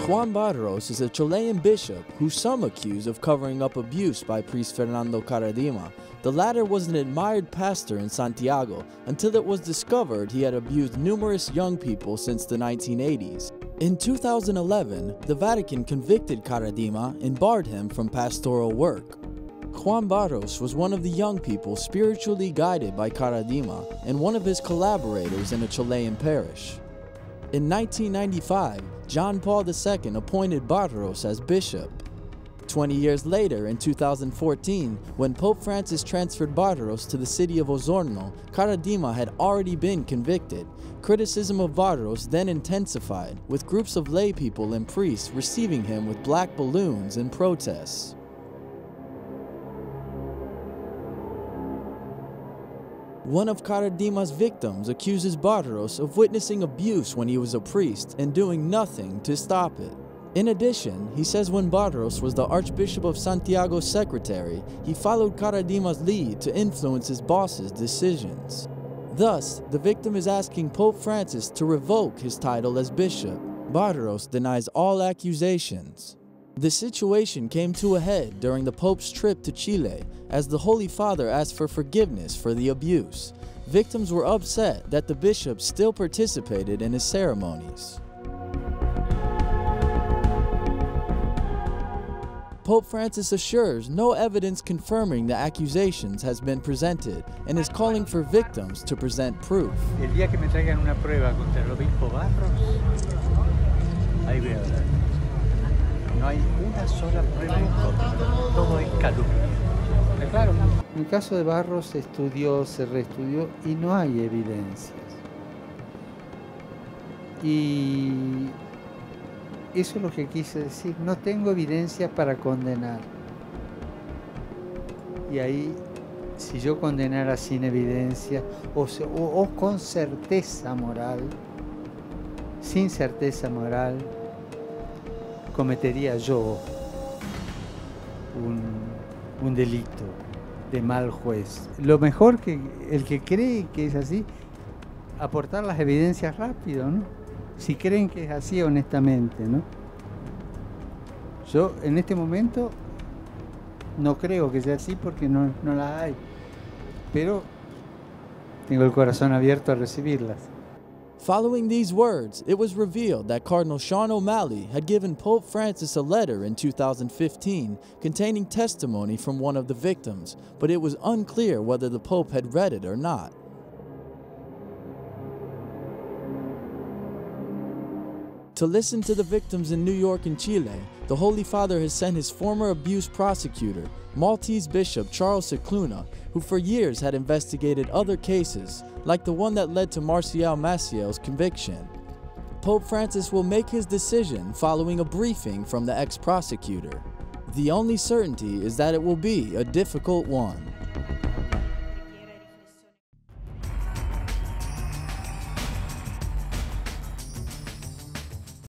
Juan Barros is a Chilean bishop who some accuse of covering up abuse by priest Fernando Caradima. The latter was an admired pastor in Santiago until it was discovered he had abused numerous young people since the 1980s. In 2011, the Vatican convicted Caradima and barred him from pastoral work. Juan Barros was one of the young people spiritually guided by Caradima and one of his collaborators in a Chilean parish. In 1995, John Paul II appointed Barros as bishop. 20 years later, in 2014, when Pope Francis transferred Barros to the city of Osorno, Caradima had already been convicted. Criticism of Barros then intensified, with groups of lay people and priests receiving him with black balloons in protests. One of Caradima's victims accuses Barros of witnessing abuse when he was a priest and doing nothing to stop it. In addition, he says when Barros was the Archbishop of Santiago's secretary, he followed Caradima's lead to influence his boss's decisions. Thus, the victim is asking Pope Francis to revoke his title as bishop. Barros denies all accusations. The situation came to a head during the Pope's trip to Chile, as the Holy Father asked for forgiveness for the abuse. Victims were upset that the bishop still participated in his ceremonies. Pope Francis assures no evidence confirming the accusations has been presented and is calling for victims to present proof. El día que me traigan una prueba contra el obispo Barros, ahí voy a hablar. No hay una sola prueba en contra, todo es calumnia. Claro. En el caso de Barros se estudió, se reestudió y no hay evidencias. Y eso es lo que quise decir, no tengo evidencias para condenar. Y ahí, si yo condenara sin evidencia o con certeza moral, sin certeza moral, cometería yo un delito de mal juez. Lo mejor que el que cree que es así, aportar las evidencias rápido, ¿no? Si creen que es así honestamente, ¿no? Yo en este momento no creo que sea así porque no las hay, pero tengo el corazón abierto a recibirlas. Following these words, it was revealed that Cardinal Sean O'Malley had given Pope Francis a letter in 2015 containing testimony from one of the victims, but it was unclear whether the Pope had read it or not. To listen to the victims in New York and Chile, the Holy Father has sent his former abuse prosecutor, Maltese Bishop Charles Cicluna, who for years had investigated other cases, like the one that led to Marcial Maciel's conviction. Pope Francis will make his decision following a briefing from the ex-prosecutor. The only certainty is that it will be a difficult one.